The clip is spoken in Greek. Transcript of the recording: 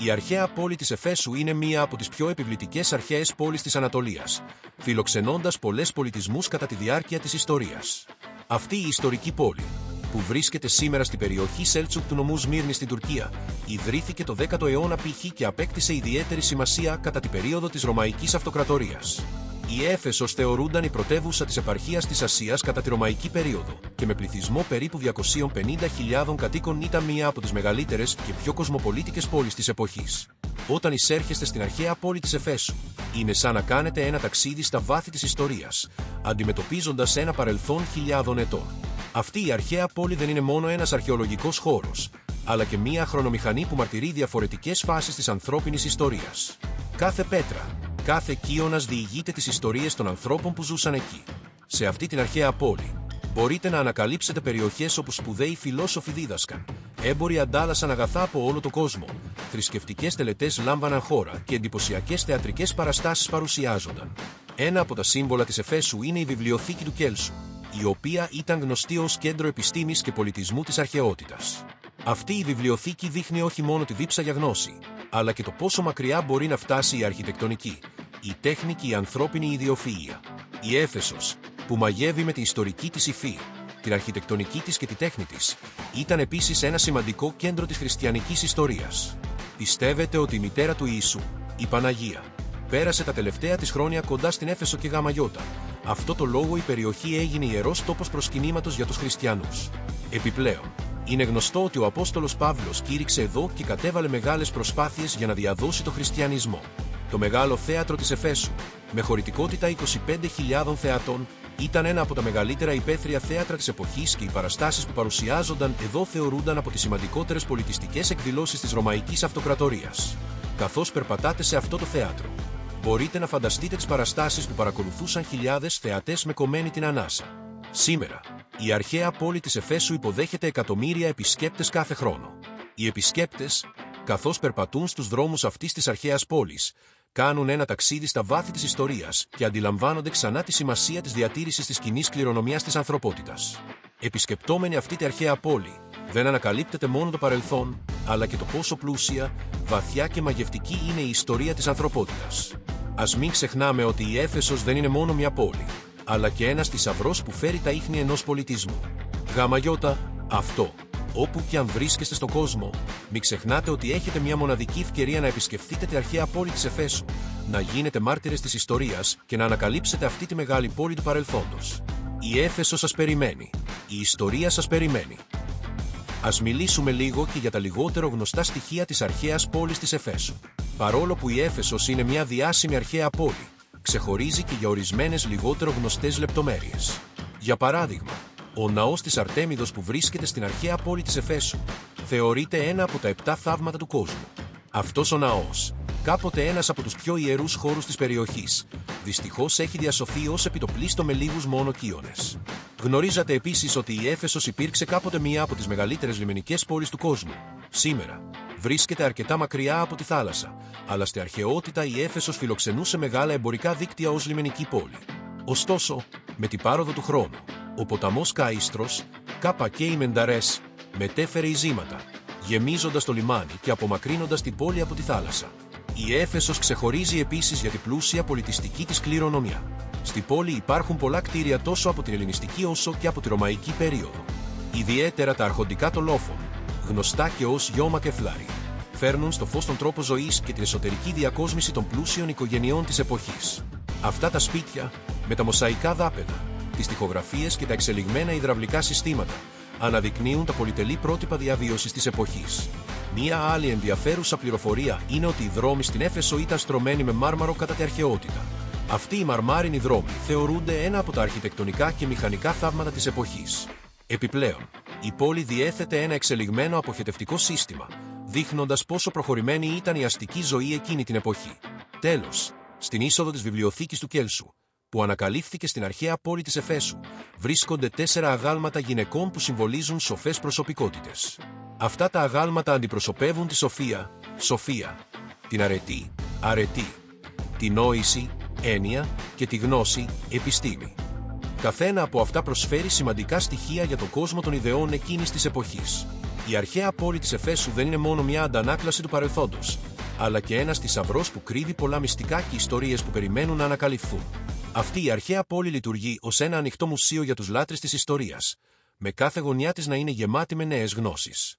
Η αρχαία πόλη της Εφέσου είναι μία από τις πιο επιβλητικές αρχαίες πόλεις της Ανατολίας, φιλοξενώντας πολλές πολιτισμούς κατά τη διάρκεια της ιστορίας. Αυτή η ιστορική πόλη, που βρίσκεται σήμερα στην περιοχή Σέλτσουκ του νομού Σμύρνη στην Τουρκία, ιδρύθηκε το 10ο αιώνα π.Χ. και απέκτησε ιδιαίτερη σημασία κατά την περίοδο της Ρωμαϊκής Αυτοκρατορίας. Η Έφεσος θεωρούνταν η πρωτεύουσα της επαρχίας της Ασίας κατά τη Ρωμαϊκή περίοδο και με πληθυσμό περίπου 250.000 κατοίκων ήταν μία από τις μεγαλύτερες και πιο κοσμοπολίτικες πόλεις της εποχής. Όταν εισέρχεστε στην αρχαία πόλη της Εφέσου, είναι σαν να κάνετε ένα ταξίδι στα βάθη της ιστορίας, αντιμετωπίζοντας ένα παρελθόν χιλιάδων ετών. Αυτή η αρχαία πόλη δεν είναι μόνο ένας αρχαιολογικός χώρος, αλλά και μία χρονομηχανή που μαρτυρεί διαφορετικές φάσεις της ανθρώπινης ιστορίας. Κάθε πέτρα, κάθε κύωνας διηγείται τις ιστορίες των ανθρώπων που ζούσαν εκεί. Σε αυτή την αρχαία πόλη, μπορείτε να ανακαλύψετε περιοχές όπου σπουδαίοι φιλόσοφοι δίδασκαν, έμποροι αντάλλασαν αγαθά από όλο τον κόσμο, θρησκευτικές τελετές λάμβαναν χώρα και εντυπωσιακές θεατρικές παραστάσεις παρουσιάζονταν. Ένα από τα σύμβολα της Εφέσου είναι η βιβλιοθήκη του Κέλσου, η οποία ήταν γνωστή ως κέντρο επιστήμης και πολιτισμού της αρχαιότητας. Αυτή η βιβλιοθήκη δείχνει όχι μόνο τη δίψα για γνώση, αλλά και το πόσο μακριά μπορεί να φτάσει η αρχιτεκτονική, η τέχνη και η ανθρώπινη ιδιοφυΐα. Η Έφεσος, που μαγεύει με την ιστορική της υφή, την αρχιτεκτονική της και τη τέχνη της, ήταν επίσης ένα σημαντικό κέντρο της χριστιανικής ιστορίας. Πιστεύετε ότι η μητέρα του Ιησού, η Παναγία, πέρασε τα τελευταία της χρόνια κοντά στην Έφεσο και Γαμαγιώτα. Αυτό το λόγο η περιοχή έγινε ιερός τόπος προσκυνήματος για τους χριστιανούς. Επιπλέον, είναι γνωστό ότι ο Απόστολος Παύλος κήρυξε εδώ και κατέβαλε μεγάλες προσπάθειες για να διαδώσει το χριστιανισμό. Το μεγάλο θέατρο της Εφέσου, με χωρητικότητα 25.000 θεατών, ήταν ένα από τα μεγαλύτερα υπαίθρια θέατρα της εποχής και οι παραστάσεις που παρουσιάζονταν εδώ θεωρούνταν από τις σημαντικότερες πολιτιστικές εκδηλώσεις της Ρωμαϊκής Αυτοκρατορίας. Καθώς περπατάτε σε αυτό το θέατρο, μπορείτε να φανταστείτε τις παραστάσεις που παρακολουθούσαν χιλιάδες θεατές με κομμένη την ανάσα. Σήμερα, η αρχαία πόλη της Εφέσου υποδέχεται εκατομμύρια επισκέπτες κάθε χρόνο. Οι επισκέπτες, καθώς περπατούν στους δρόμους αυτής της αρχαίας πόλης, κάνουν ένα ταξίδι στα βάθη της ιστορίας και αντιλαμβάνονται ξανά τη σημασία της διατήρησης της κοινής κληρονομιάς της ανθρωπότητας. Επισκεπτόμενοι αυτή την αρχαία πόλη, δεν ανακαλύπτεται μόνο το παρελθόν, αλλά και το πόσο πλούσια, βαθιά και μαγευτική είναι η ιστορία της ανθρωπότητας. Ας μην ξεχνάμε ότι η Έφεσος δεν είναι μόνο μια πόλη, αλλά και ένας θησαυρός που φέρει τα ίχνη ενός πολιτισμού. Γαμαγιώτα, αυτό. Όπου και αν βρίσκεστε στον κόσμο, μην ξεχνάτε ότι έχετε μια μοναδική ευκαιρία να επισκεφτείτε την αρχαία πόλη της Εφέσου, να γίνετε μάρτυρες της ιστορίας και να ανακαλύψετε αυτή τη μεγάλη πόλη του παρελθόντος. Η Έφεσος σας περιμένει. Η ιστορία σας περιμένει. Ας μιλήσουμε λίγο και για τα λιγότερο γνωστά στοιχεία της αρχαίας πόλης της Εφέσου. Παρόλο που η Έφεσος είναι μια διάσημη αρχαία πόλη, ξεχωρίζει και για ορισμένες λιγότερο γνωστές λεπτομέρειες. Για παράδειγμα, ο ναός της Αρτέμιδος που βρίσκεται στην αρχαία πόλη της Εφέσου θεωρείται ένα από τα 7 θαύματα του κόσμου. Αυτός ο ναός, κάποτε ένας από τους πιο ιερούς χώρους της περιοχής, δυστυχώς έχει διασωθεί ως επιτοπλίστο με λίγους μόνο κύονες. Γνωρίζατε επίσης ότι η Έφεσος υπήρξε κάποτε μία από τις μεγαλύτερες λιμενικές πόλεις του κόσμου. Σήμερα, βρίσκεται αρκετά μακριά από τη θάλασσα, αλλά στη αρχαιότητα η Έφεσος φιλοξενούσε μεγάλα εμπορικά δίκτυα ως λιμενική πόλη. Ωστόσο, με την πάροδο του χρόνου, ο ποταμός Καΐστρος, και οι Μενταρές, μετέφερε ειζήματα, γεμίζοντας το λιμάνι και απομακρύνοντας την πόλη από τη θάλασσα. Η Έφεσος ξεχωρίζει επίσης για την πλούσια πολιτιστική της κληρονομιά. Στη πόλη υπάρχουν πολλά κτίρια τόσο από την ελληνιστική όσο και από τη ρωμαϊκή περίοδο. Ιδιαίτερα τα αρχοντικά των λόφων, γνωστά και ως γιώμα και φλάρι, φέρνουν στο φως τον τρόπο ζωής και την εσωτερική διακόσμηση των πλούσιων οικογενειών της εποχής. Αυτά τα σπίτια, με τα μοσαϊκά δάπεδα, τις τοιχογραφίες και τα εξελιγμένα υδραυλικά συστήματα, αναδεικνύουν τα πολυτελή πρότυπα διαβίωσης της εποχής. Μία άλλη ενδιαφέρουσα πληροφορία είναι ότι οι δρόμοι στην Έφεσο ήταν στρωμένοι με μάρμαρο κατά την αρχαιότητα. Αυτοί οι μαρμάρινοι δρόμοι θεωρούνται ένα από τα αρχιτεκτονικά και μηχανικά θαύματα της εποχής. Επιπλέον, η πόλη διέθετε ένα εξελιγμένο αποχετευτικό σύστημα, δείχνοντας πόσο προχωρημένη ήταν η αστική ζωή εκείνη την εποχή. Τέλος, στην είσοδο της βιβλιοθήκης του Κέλσου, που ανακαλύφθηκε στην αρχαία πόλη της Εφέσου, βρίσκονται 4 αγάλματα γυναικών που συμβολίζουν σοφές προσωπικότητες. Αυτά τα αγάλματα αντιπροσωπεύουν τη σοφία, την αρετή, τη νόηση, έννοια και τη γνώση, επιστήμη. Καθένα από αυτά προσφέρει σημαντικά στοιχεία για τον κόσμο των ιδεών εκείνης της εποχής. Η αρχαία πόλη της Εφέσου δεν είναι μόνο μια αντανάκλαση του παρελθόντος, αλλά και ένας θησαυρός που κρύβει πολλά μυστικά και ιστορίες που περιμένουν να ανακαλυφθούν. Αυτή η αρχαία πόλη λειτουργεί ως ένα ανοιχτό μουσείο για τους λάτρεις της ιστορίας, με κάθε γωνιά της να είναι γεμάτη με νέες γνώσεις.